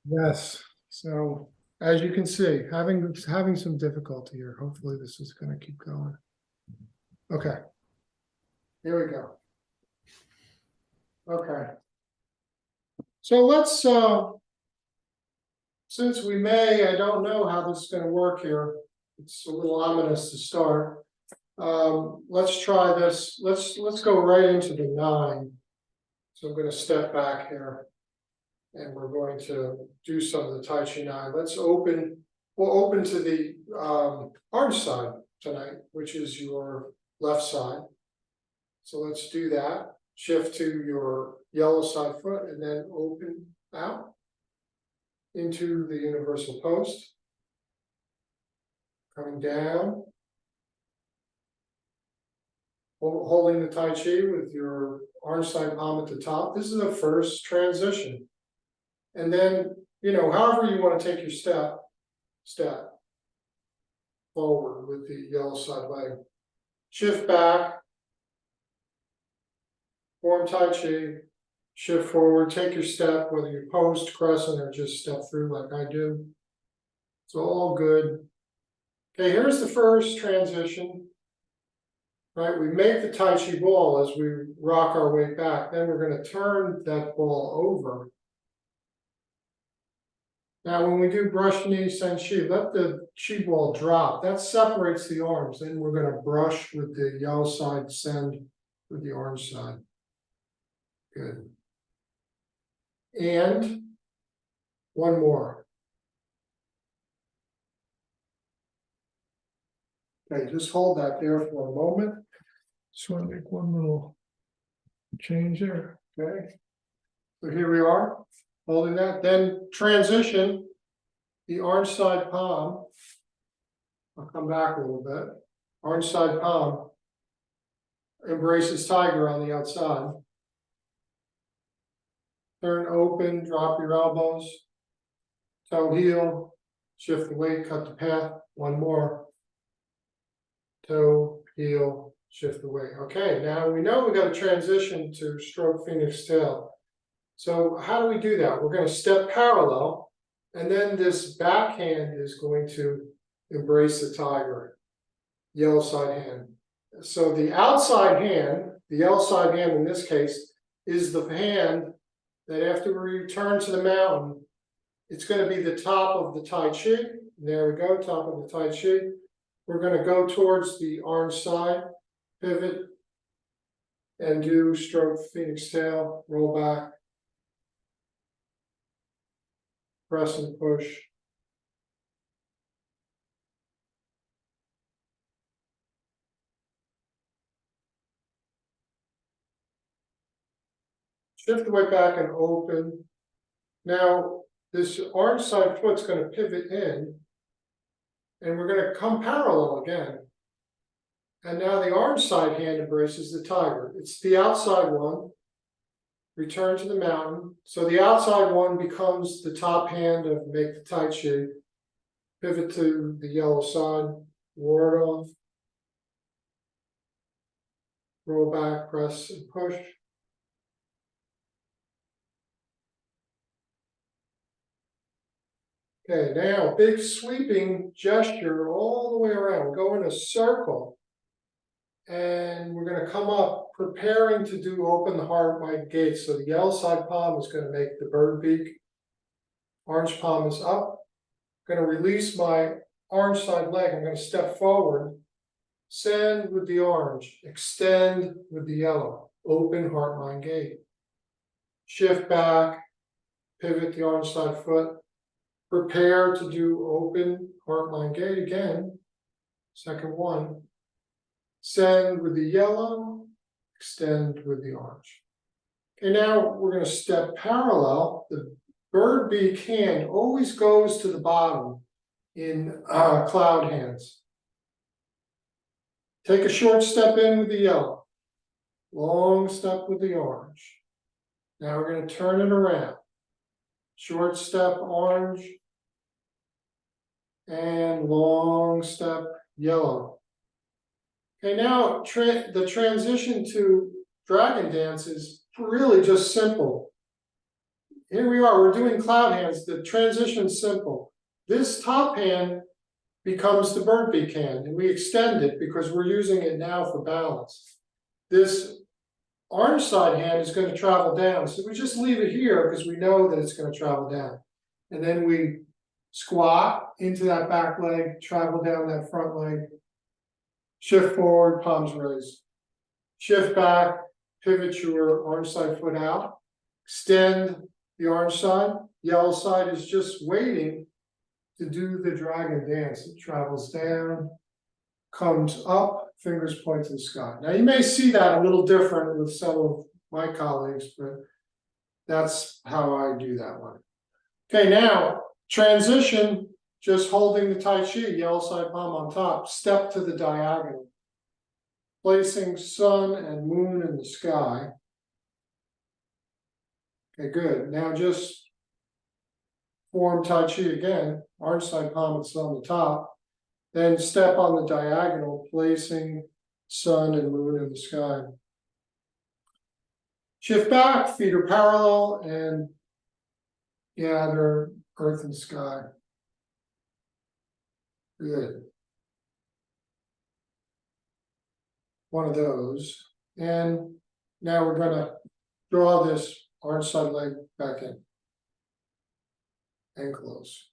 Yes, so as you can see, having some difficulty here. Hopefully this is gonna keep going. Okay. Here we go. Okay. So let's since we may, I don't know how this is gonna work here. It's a little ominous to start. Let's try this. Let's go right into the 9. So I'm gonna step back here. And we're going to do some of the Tai Chi 9. We'll open to the orange side tonight, which is your left side. So let's do that. Shift to your yellow side foot and then open out into the universal post. Coming down. Holding the Tai Chi with your orange side palm at the top. This is the first transition. And then, however you want to take your step forward with the yellow side leg. Shift back, form Tai Chi, shift forward, take your step, whether you post, crescent, or just step through like I do. It's all good. Okay, here's the first transition. Right, we make the Tai Chi ball as we rock our way back. Then we're going to turn that ball over. Now, when we do brush knee sen chi, let the chi ball drop. That separates the arms. Then we're going to brush with the yellow side, send with the orange side. Good. And one more. Okay, just hold that there for a moment. Just want to make one little change there. Okay. So here we are, holding that. Then transition the orange side palm. I'll come back a little bit. Orange side palm embraces tiger on the outside. Turn open, drop your elbows, toe heel, shift the weight, cut the path. One more. Toe, heel, shift the weight. Okay, now we know we got to transition to stroke phoenix tail. So how do we do that? We're going to step parallel, and then this backhand is going to embrace the tiger, yellow side hand. So the outside hand, the yellow side hand in this case, is the hand that after we return to the mountain, it's going to be the top of the Tai Chi. There we go, top of the Tai Chi. We're going to go towards the orange side, pivot, and do stroke phoenix tail, roll back, press and push. Shift the weight back and open. Now, this orange side foot's going to pivot in, and we're going to come parallel again. And now the orange side hand embraces the tiger. It's the outside one. Return to the mountain. So the outside one becomes the top hand of make the Tai Chi. Pivot to the yellow side, ward off. Roll back, press, and push. Okay, now big sweeping gesture all the way around. We'll go in a circle. And we're going to come up preparing to do open the heart wide gate. So the yellow side palm is going to make the bird beak. Orange palm is up. I'm going to release my orange side leg. I'm going to step forward. Send with the orange. Extend with the yellow. Open heart mind gate. Shift back. Pivot the orange side foot. Prepare to do open heart mind gate again. Second one. Send with the yellow, extend with the orange. Okay, now we're going to step parallel. The bird beak hand always goes to the bottom in cloud hands. Take a short step in with the yellow, long step with the orange. Now we're going to turn it around. Short step orange, and long step yellow. Okay, now the transition to dragon dance is really just simple. here we are, we're doing cloud hands. The transition's simple. This top hand becomes the bird beak hand, and we extend it because we're using it now for balance. This orange side hand is going to travel down, so we just leave it here because we know that it's going to travel down. And then we squat into that back leg, travel down that front leg, shift forward, palms raised. Shift back, pivot your orange side foot out, extend the orange side. Yellow side is just waiting to do the dragon dance. It travels down, comes up, fingers point to the sky. Now you may see that a little different with some of my colleagues, but that's how I do that one. Okay, now transition, just holding the Tai Chi, yellow side palm on top, step to the diagonal. Placing sun and moon in the sky. Okay, good. Now just form Tai Chi again, orange side palm and sun on the top. Then step on the diagonal, placing sun and moon in the sky. Shift back, feet are parallel, and gather earth and sky. Good. One of those. And now we're going to draw this orange side leg back in and close.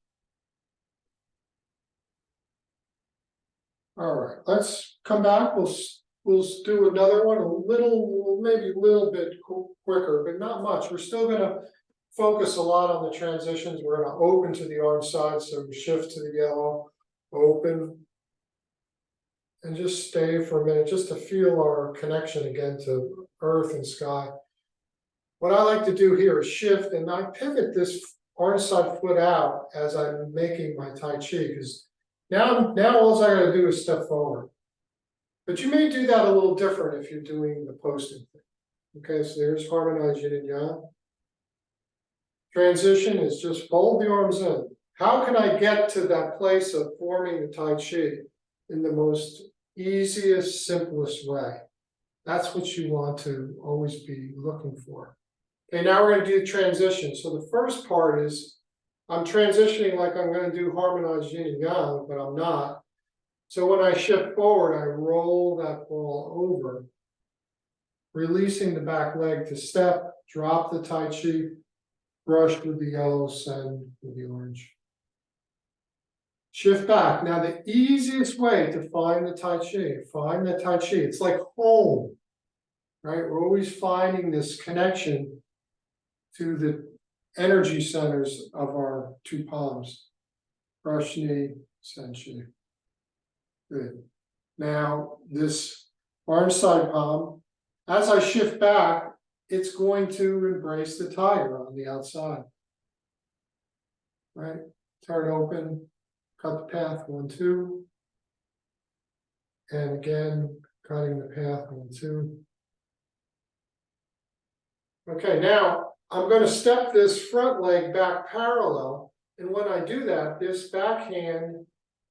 All right, let's come back. We'll do another one, maybe a little bit quicker, but not much. We're still going to focus a lot on the transitions. We're going to open to the orange side, so we shift to the yellow, open, and just stay for a minute, just to feel our connection again to earth and sky. What I like to do here is shift, and I pivot this orange side foot out as I'm making my Tai Chi, because now all I got to do is step forward. But you may do that a little different if you're doing the posting thing. Okay, so there's harmonized yin and yang. Transition is just fold the arms in. How can I get to that place of forming the Tai Chi in the most easiest, simplest way? That's what you want to always be looking for. Okay, now we're going to do transition. So the first part is I'm transitioning like I'm going to do harmonized yin and yang, but I'm not. So when I shift forward, I roll that ball over, releasing the back leg to step, drop the Tai Chi, brush with the yellow, send with the orange. Shift back. Now the easiest way to find the Tai Chi, it's like home, right? We're always finding this connection to the energy centers of our two palms. Brush knee, send chi. Good. Now this orange side palm, as I shift back, it's going to embrace the tiger on the outside. Right? Turn open, cut the path, 1, 2. And again, cutting the path, 1, 2. Okay, now I'm going to step this front leg back parallel. And when I do that, this back hand,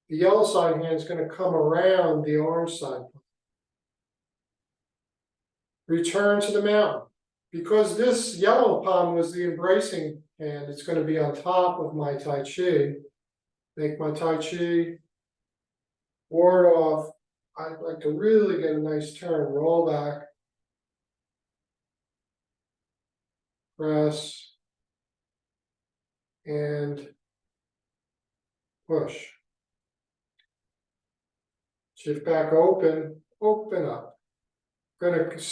the yellow side hand, is going to come around the orange side. Return to the mountain. Because this yellow palm was the embracing hand, it's going to be on top of my Tai Chi. Make my Tai Chi, ward off. I'd like to really get a nice turn, roll back. Press. And push. Shift back, open, open up. Going to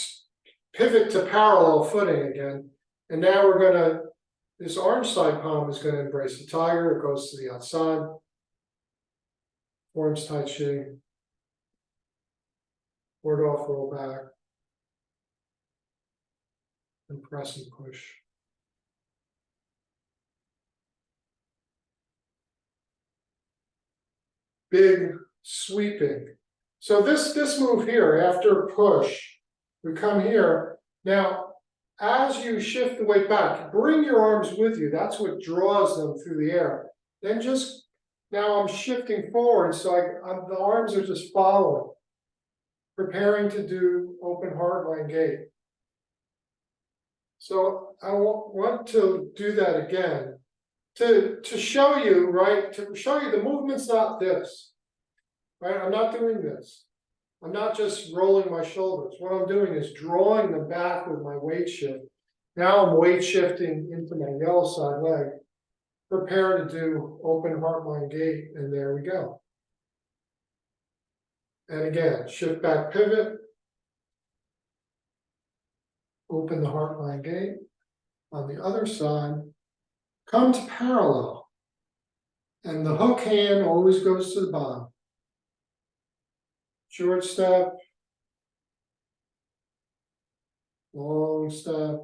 pivot to parallel footing again. And now we're going to, this orange side palm is going to embrace the tiger. It goes to the outside. Forms Tai Chi. Ward off, roll back. And press and push. Big sweeping. So this move here, after push, we come here. Now, as you shift the weight back, bring your arms with you. That's what draws them through the air. Then just, now I'm shifting forward, so the arms are just following. Preparing to do open heart line gate. So I want to do that again. To show you, right, to show you the movement's not this. Right, I'm not doing this. I'm not just rolling my shoulders. What I'm doing is drawing them back with my weight shift. Now I'm weight shifting into my yellow side leg. Prepare to do open heart mind gate, and there we go. And again, shift back pivot. Open the heart mind gate. On the other side, come to parallel. And the hook hand always goes to the bottom. Short step. Long step.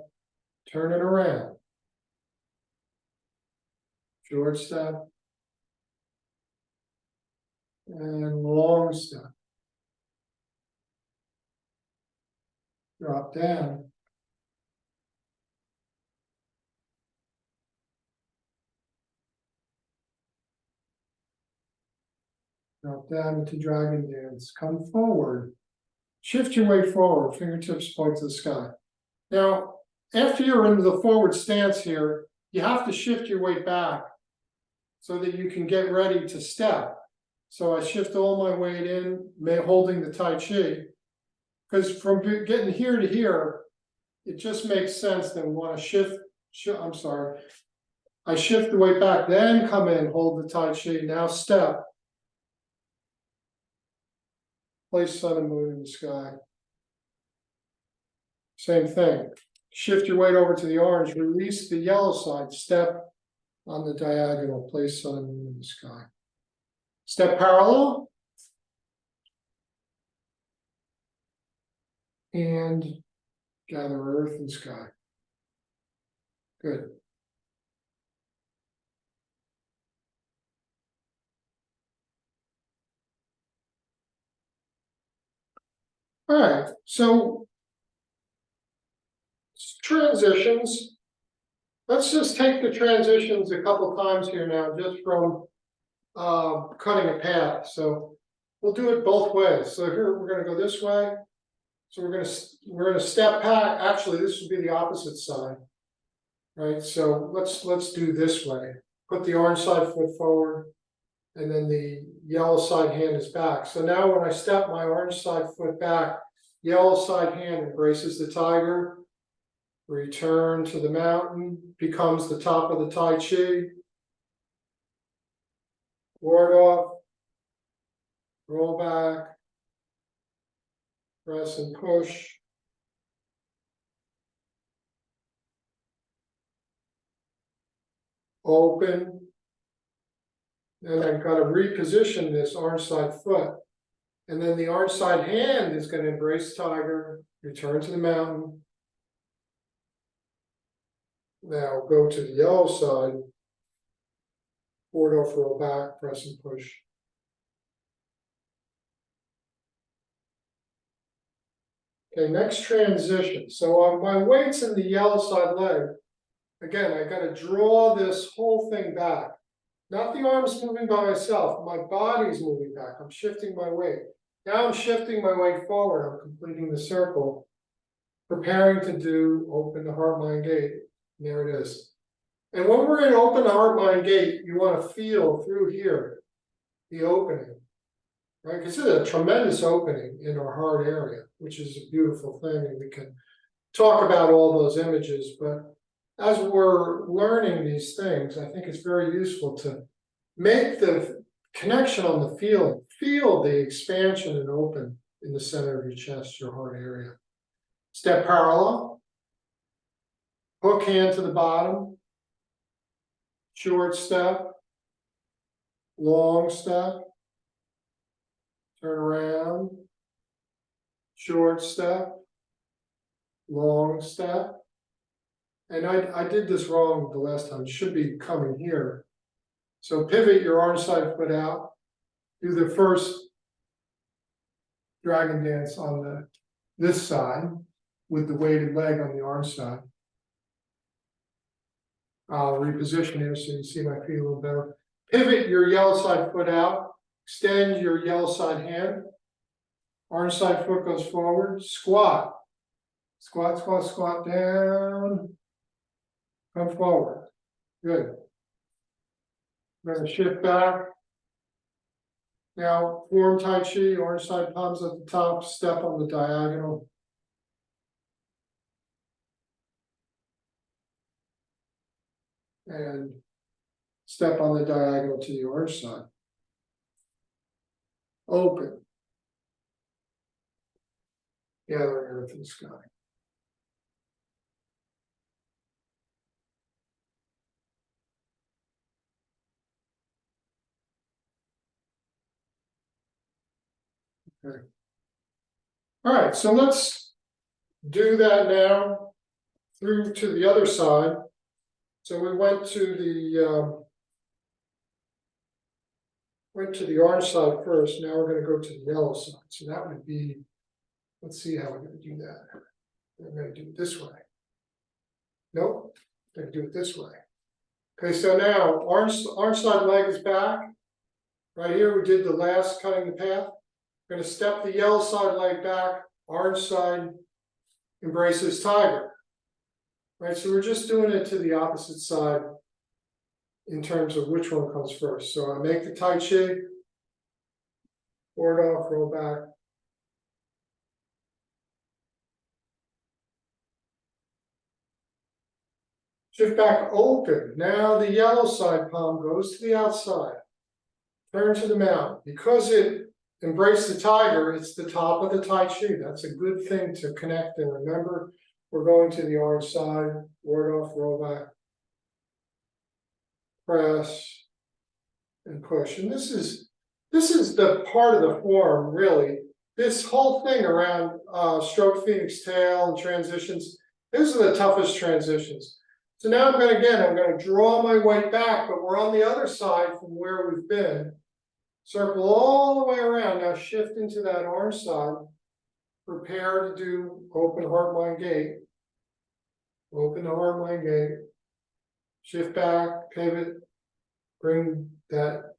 Turn it around. Short step. And long step. Drop down. Drop down into dragon dance. Come forward. Shift your weight forward. Fingertips point to the sky. Now, after you're into the forward stance here, you have to shift your weight back so that you can get ready to step. So I shift all my weight in, holding the Tai Chi. Because from getting here to here, it just makes sense that we want to shift. I'm sorry. I shift the weight back, then come in, hold the Tai Chi, now step. Place sun and moon in the sky. Same thing. Shift your weight over to the orange, release the yellow side, step on the diagonal, place sun and moon in the sky. Step parallel. And gather earth and sky. Good. All right, so transitions. Let's just take the transitions a couple times here now, just from cutting a path. So we'll do it both ways. So here we're going to go this way. So we're gonna step back. Actually, this would be the opposite side, right? So let's do this way. Put the orange side foot forward, and then the yellow side hand is back. So now when I step my orange side foot back, yellow side hand embraces the tiger. Return to the mountain, becomes the top of the Tai Chi. Ward off, roll back, press and push. Open. And I've got to reposition this orange side foot. And then the orange side hand is going to embrace tiger, return to the mountain. Now go to the yellow side, forward off, roll back, press and push. Okay, next transition. So on my weight's in the yellow side leg. Again, I got to draw this whole thing back. Not the arms moving by myself, my body's moving back. I'm shifting my weight. Now I'm shifting my weight forward. I'm completing the circle, preparing to do open the heart mind gate. And there it is. And when we're in open the heart mind gate, you want to feel through here the opening, right? Because it's a tremendous opening in our heart area, which is a beautiful thing. And we can talk about all those images, but as we're learning these things, I think it's very useful to make the connection on the feeling. Feel the expansion and open in the center of your chest, your heart area. Step parallel. Hook hand to the bottom. Short step. Long step. Turn around. Short step. Long step. And I did this wrong the last time. It should be coming here. So pivot your orange side foot out. Do the first dragon dance on this side with the weighted leg on the orange side. I'll reposition here so you can see my feet a little better. Pivot your yellow side foot out. Extend your yellow side hand. Orange side foot goes forward. Squat. Squat, squat, squat down. Come forward. Good. We're gonna shift back. Now form Tai Chi, orange side palms at the top, step on the diagonal. And step on the diagonal to the orange side. Open. Gather earth and sky. Okay. All right, so let's do that now through to the other side. So we went to the orange side first. Now we're going to go to the yellow side. So that would be, let's see how we're going to do that. We're going to do it this way. Nope, we're going to do it this way. Okay, so now orange side leg is back. Right here, we did the last cutting the path. We're going to step the yellow side leg back. Orange side embraces tiger. Right, so we're just doing it to the opposite side in terms of which one comes first. So I make the Tai Chi, forward off, roll back. Shift back, open. Now the yellow side palm goes to the outside. Turn to the mount. Because it embraced the tiger, it's the top of the Tai Chi. That's a good thing to connect and remember. We're going to the orange side, ward off, roll back. Press and push. And this is the part of the form, really. This whole thing around stroke phoenix tail and transitions, these are the toughest transitions. So now I'm going to draw my way back, but we're on the other side from where we've been. Circle all the way around. Now shift into that orange side. Prepare to do open heart mind gate. Open the heart mind gate. Shift back, pivot, bring that,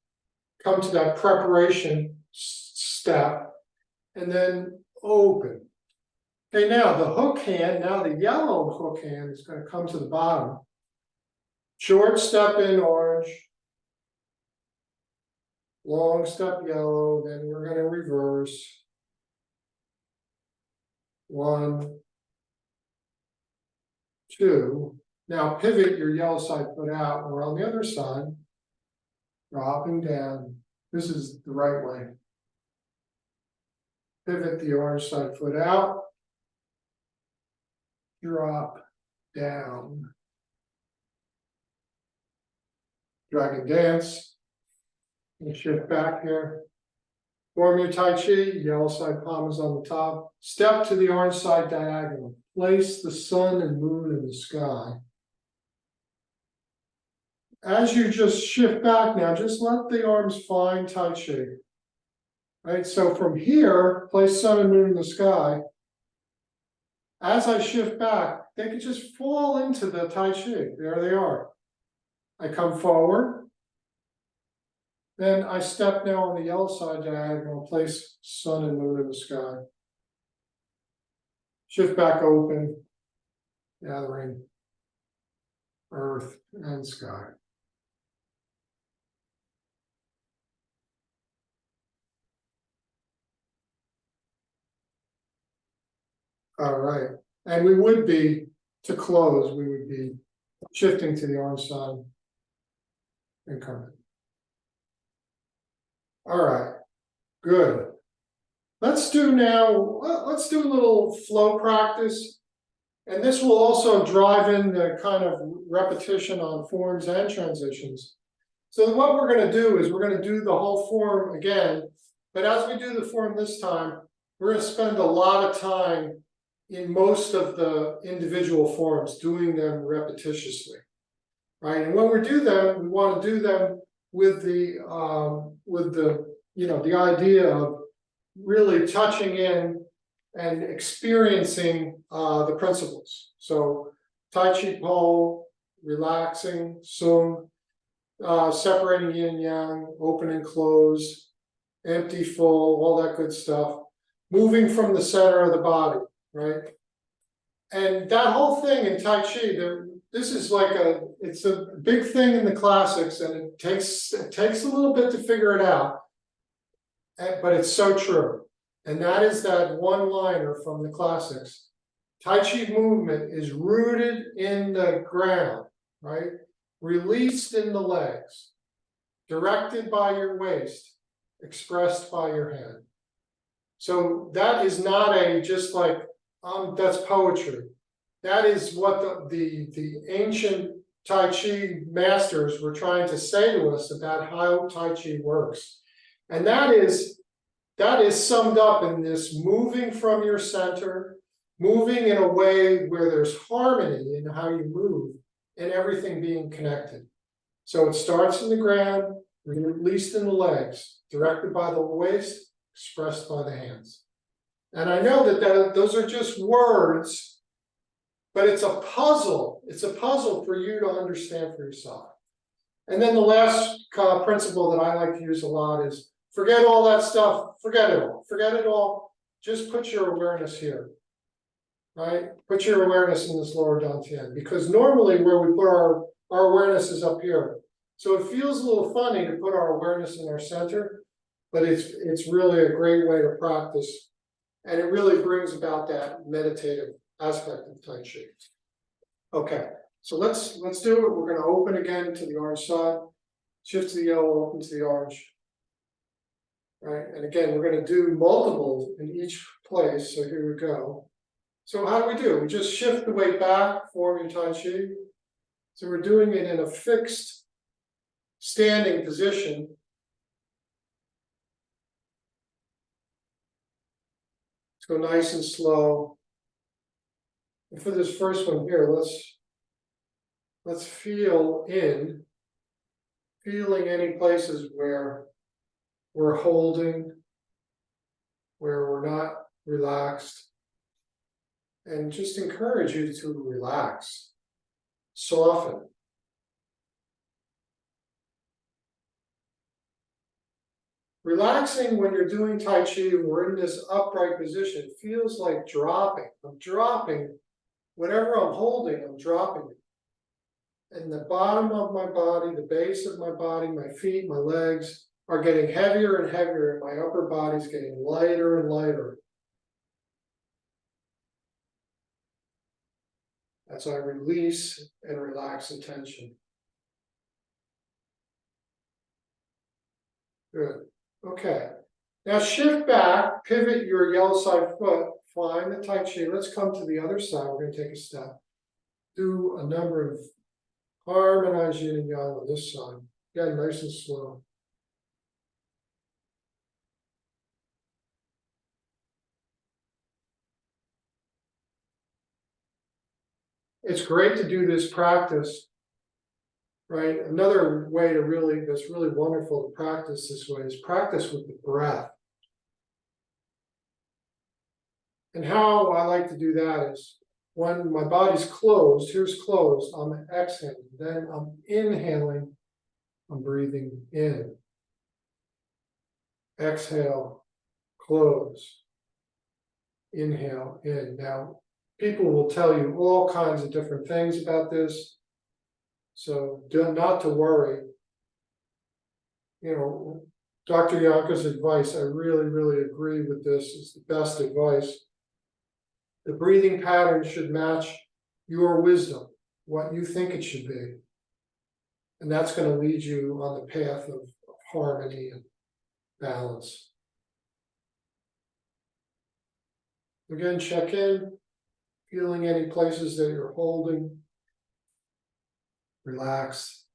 come to that preparation step, and then open. Okay, now the hook hand, now the yellow hook hand is going to come to the bottom. Short step in orange. Long step yellow, then we're going to reverse. 1, 2. Now pivot your yellow side foot out. We're on the other side. Dropping down. This is the right way. Pivot the orange side foot out. Drop down. Dragon dance. And shift back here. Form your Tai Chi. Yellow side palm is on the top. Step to the orange side diagonal. Place the sun and moon in the sky. As you just shift back now, just let the arms find Tai Chi. Right, so from here, place sun and moon in the sky. As I shift back, they can just fall into the Tai Chi. There they are. I come forward. Then I step now on the yellow side diagonal, place sun and moon in the sky. Shift back open, gathering earth and sky. All right, and we would be, to close, we would be shifting to the orange side and coming. All right, good. Let's do a little flow practice. And this will also drive in the kind of repetition on forms and transitions. So what we're going to do is we're going to do the whole form again. But as we do the form this time, we're going to spend a lot of time in most of the individual forms doing them repetitiously. Right? And when we do them, we want to do them with the the idea of really touching in and experiencing the principles. So Tai Chi Po, relaxing, Sung, separating yin yang, open and close, empty, full, all that good stuff. Moving from the center of the body, right? And that whole thing in Tai Chi, this is like it's a big thing in the classics, and it takes a little bit to figure it out. But it's so true. And that is that one-liner from the classics. Tai Chi movement is rooted in the ground, right? Released in the legs, directed by your waist, expressed by your hand. So that is not just like, that's poetry. That is what the ancient Tai Chi masters were trying to say to us about how Tai Chi works. And that is summed up in this moving from your center, moving in a way where there's harmony in how you move, and everything being connected. So it starts in the ground, released in the legs, directed by the waist, expressed by the hands. And I know that those are just words, but it's a puzzle. It's a puzzle for you to understand for yourself. And then the last principle that I like to use a lot is forget all that stuff. Forget it all. Forget it all. Just put your awareness here, right? Put your awareness in this lower dantian, because normally where we put our awareness is up here. So it feels a little funny to put our awareness in our center, but it's really a great way to practice. And it really brings about that meditative aspect of Tai Chi. Okay, so let's do it. We're going to open again to the orange side, shift to the yellow, open to the orange. Right, and again, we're going to do multiples in each place. So here we go. So how do we do? We just shift the weight back, form your Tai Chi. So we're doing it in a fixed standing position. Let's go nice and slow. And for this first one here, let's feel in, feeling any places where we're holding, where we're not relaxed, and just encourage you to relax, soften. Relaxing when you're doing Tai Chi, we're in this upright position, feels like dropping. I'm dropping whatever I'm holding, I'm dropping it. And the bottom of my body, the base of my body, my feet, my legs are getting heavier and heavier, and my upper body's getting lighter and lighter. As I release and relax the tension. Good. Okay. Now shift back, pivot your yellow side foot, find the Tai Chi. Let's come to the other side. We're going to take a step. Do a number of harmonize yin and yang on this side. Again, nice and slow. It's great to do this practice, right? Another way to that's really wonderful to practice this way is practice with the breath. And how I like to do that is when my body's closed, here's closed, I'm exhaling, then I'm inhaling, I'm breathing in. Exhale, close, inhale, in. Now, people will tell you all kinds of different things about this, so not to worry. You know, Dr. Yanka's advice, I really, really agree with this, is the best advice. The breathing pattern should match your wisdom, what you think it should be. And that's going to lead you on the path of harmony and balance. Again, check in, feeling any places that you're holding. Relax.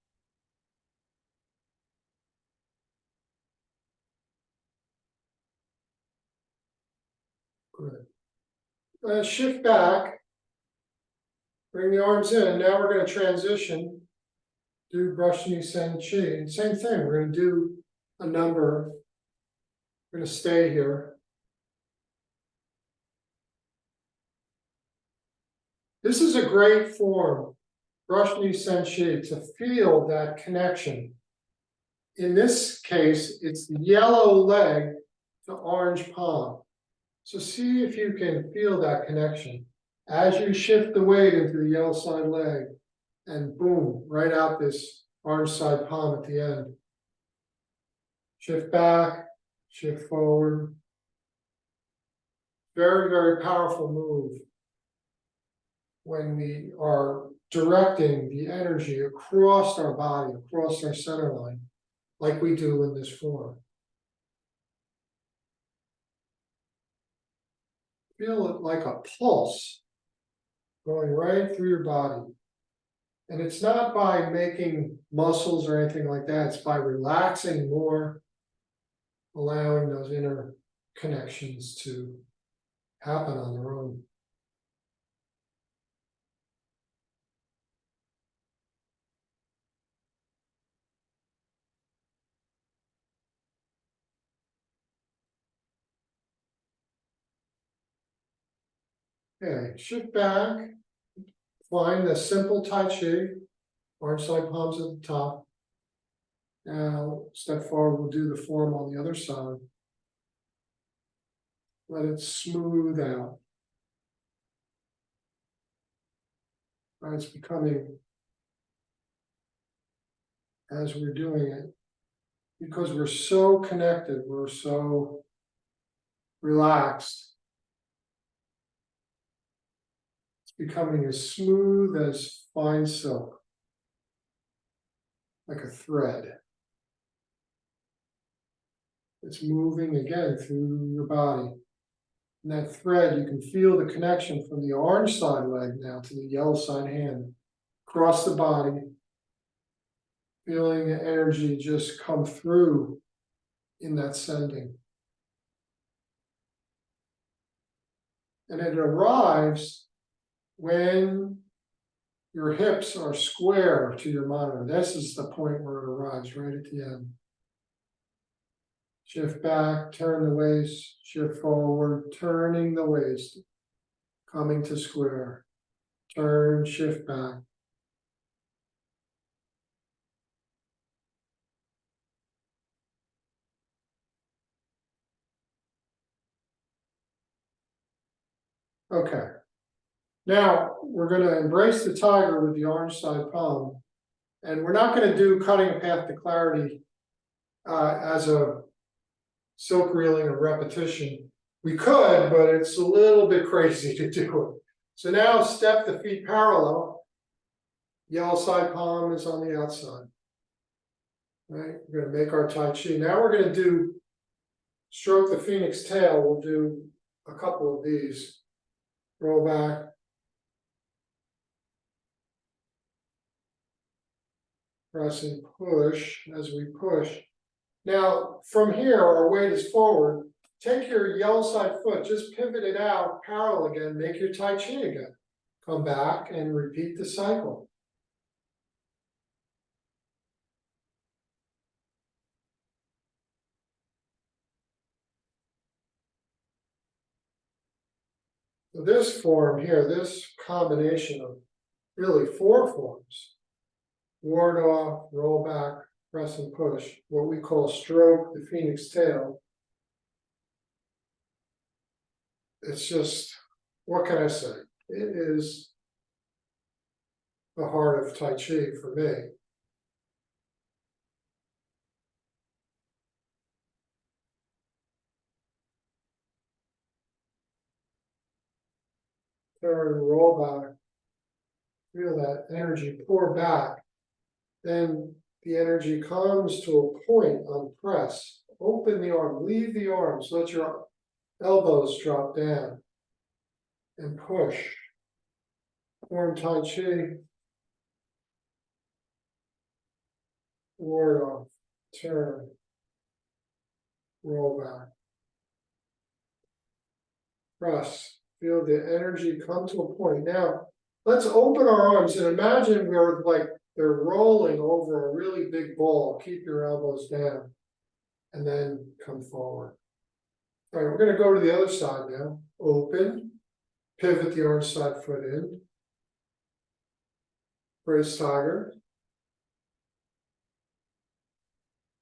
Good. Shift back. Bring the arms in. Now we're going to transition. Do Brashni Sen Chi. Same thing. We're going to do a number. We're going to stay here. This is a great form, Brashni Sen Chi, to feel that connection. In this case, it's the yellow leg to orange palm. So see if you can feel that connection. As you shift the weight into the yellow side leg, and boom, right out this orange side palm at the end. Shift back, shift forward. Very, very powerful move when we are directing the energy across our body, across our center line, like we do in this form. Feel it like a pulse going right through your body. And it's not by making muscles or anything like that, it's by relaxing more, allowing those inner connections to happen on their own. Okay, shift back, find the simple Tai Chi, orange side palms at the top. Now, step forward, we'll do the form on the other side. Let it smooth out. And it's becoming, as we're doing it, because we're so connected, we're so relaxed, it's becoming as smooth as fine silk, like a thread. It's moving again through your body. And that thread, you can feel the connection from the orange side leg now to the yellow side hand, across the body, feeling the energy just come through in that sending. And it arrives when your hips are square to your monitor. This is the point where it arrives, right at the end. Shift back, turn the waist, shift forward, turning the waist, coming to square. Turn, shift back. Okay. Now, we're going to embrace the tiger with the orange side palm. And we're not going to do cutting a path to clarity as a silk reeling or repetition. We could, but it's a little bit crazy to do it. So now step the feet parallel. Yellow side palm is on the outside. Right? We're going to make our Tai Chi. Now we're going to do stroke the phoenix tail. We'll do a couple of these. Roll back. Press and push as we push. Now, from here, our weight is forward. Take your yellow side foot, just pivot it out, parallel again, make your Tai Chi again. Come back and repeat the cycle. So this form here, this combination of really 4 forms, ward off, roll back, press and push, what we call stroke the phoenix tail. It's just, what can I say? It is the heart of Tai Chi for me. Turn, roll back, feel that energy pour back. Then the energy comes to a point on press. Open the arm, leave the arms, let your elbows drop down and push. Form Tai Chi. Ward off, turn, roll back. Press, feel the energy come to a point. Now, let's open our arms and imagine we're like they're rolling over a really big ball. Keep your elbows down and then come forward. All right, we're going to go to the other side now. Open, pivot the orange side foot in. Brace tiger.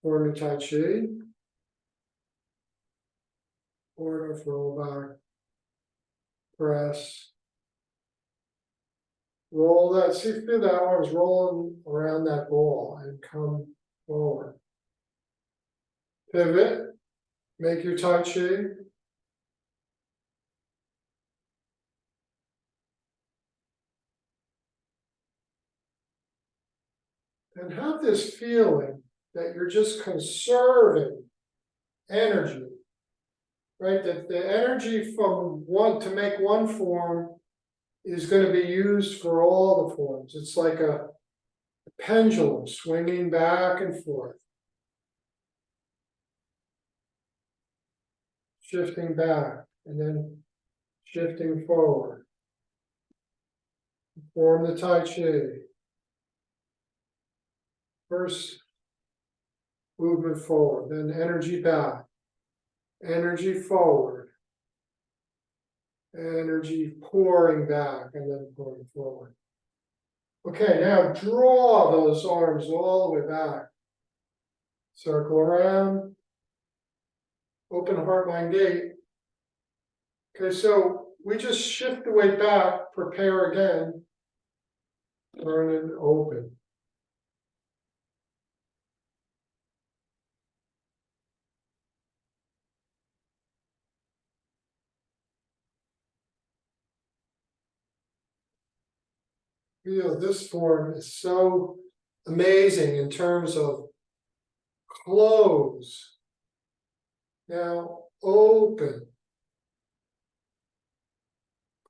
Form Tai Chi. Order, roll back. Press. Roll that, see, feel that arms rolling around that ball and come forward. Pivot, make your Tai Chi. And have this feeling that you're just conserving energy, right? That the energy from one to make one form is going to be used for all the forms. It's like a pendulum swinging back and forth, shifting back and then shifting forward. Form the Tai Chi. First movement forward, then energy back, energy forward, energy pouring back, and then pouring forward. Okay, now draw those arms all the way back. Circle around. Open heart, mind, gate. Okay, so we just shift the way back, prepare again, turn and open. Feel this form is so amazing in terms of close. Now open,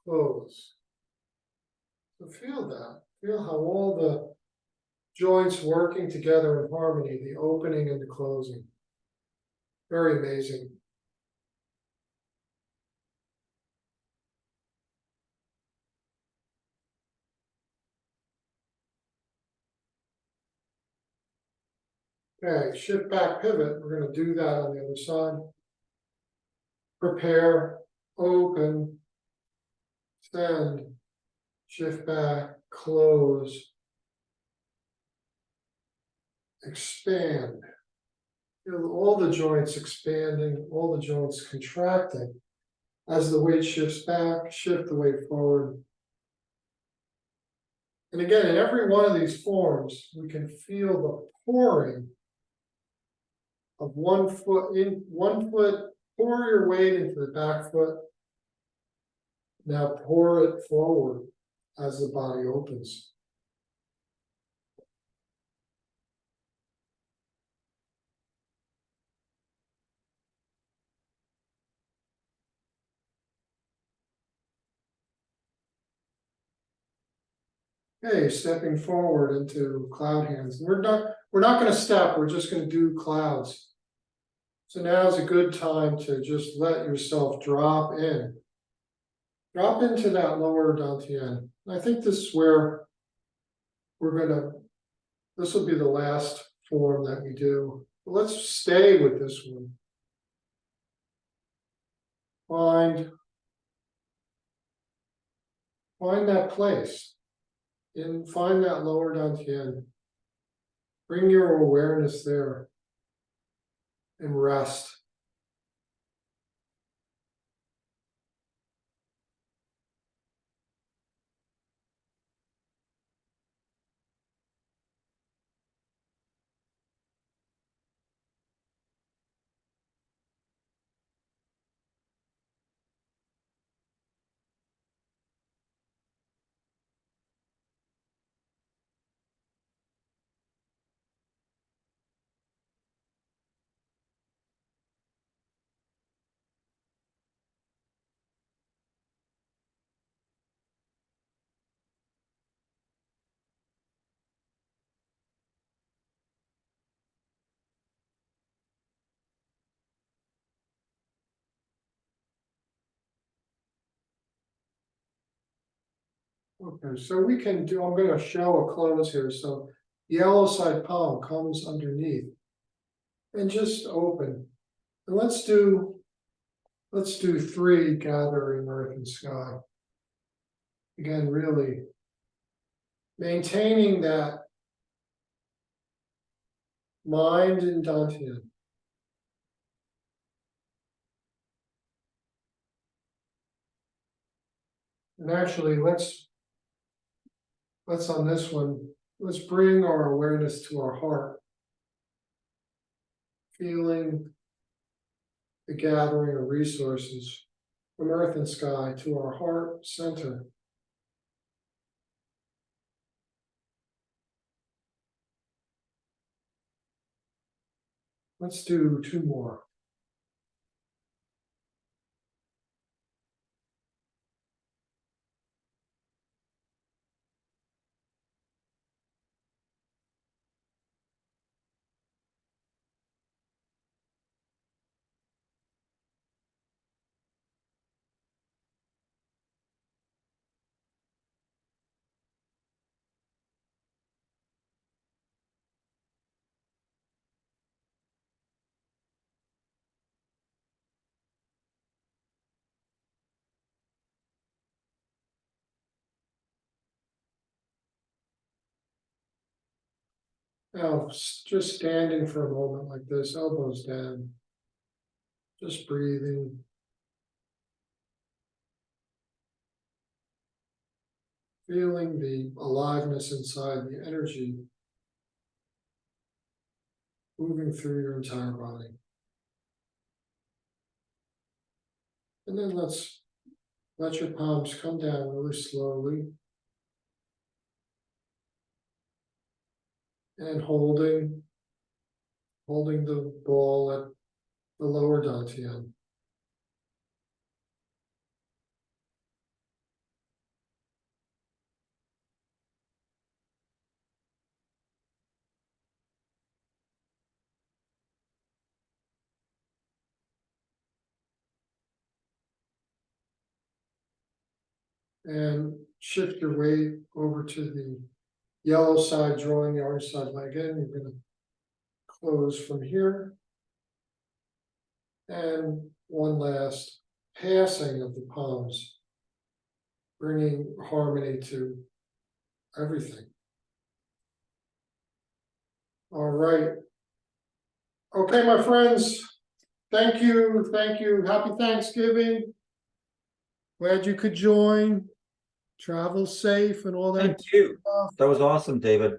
close. So feel that. Feel how all the joints working together in harmony, the opening and the closing. Very amazing. Okay, shift back pivot. We're going to do that on the other side. Prepare, open, extend, shift back, close, expand. Feel all the joints expanding, all the joints contracting. As the weight shifts back, shift the weight forward. And again, in every one of these forms, we can feel the pouring of one foot in, one foot, pour your weight into the back foot. Now pour it forward as the body opens. Okay, stepping forward into cloud hands. We're not going to step, we're just going to do clouds. So now is a good time to just let yourself drop in. Drop into that lower dantian. I think this is where this will be the last form that we do. But let's stay with this one. Find that place. Find that lower dantian. Bring your awareness there and rest. Okay, so we can do, I'm going to show a close here. So yellow side palm comes underneath and just open. And let's do 3 gathering earth and sky. Again, really maintaining that mind in dantian. And actually, let's let's on this one, let's bring our awareness to our heart. Feeling the gathering of resources from earth and sky to our heart center. Let's do 2 more. Now, just standing for a moment like this, elbows down. Just breathing. Feeling the aliveness inside, the energy moving through your entire body. And then let's let your palms come down really slowly. And holding the ball at the lower dantian. And shift your weight over to the yellow side, drawing the orange side leg in. You're going to close from here. And one last passing of the palms, bringing harmony to everything. All right. Okay, my friends. Thank you. Thank you. Happy Thanksgiving. Glad you could join. Travel safe and all that Thank you. stuff. That was awesome, David.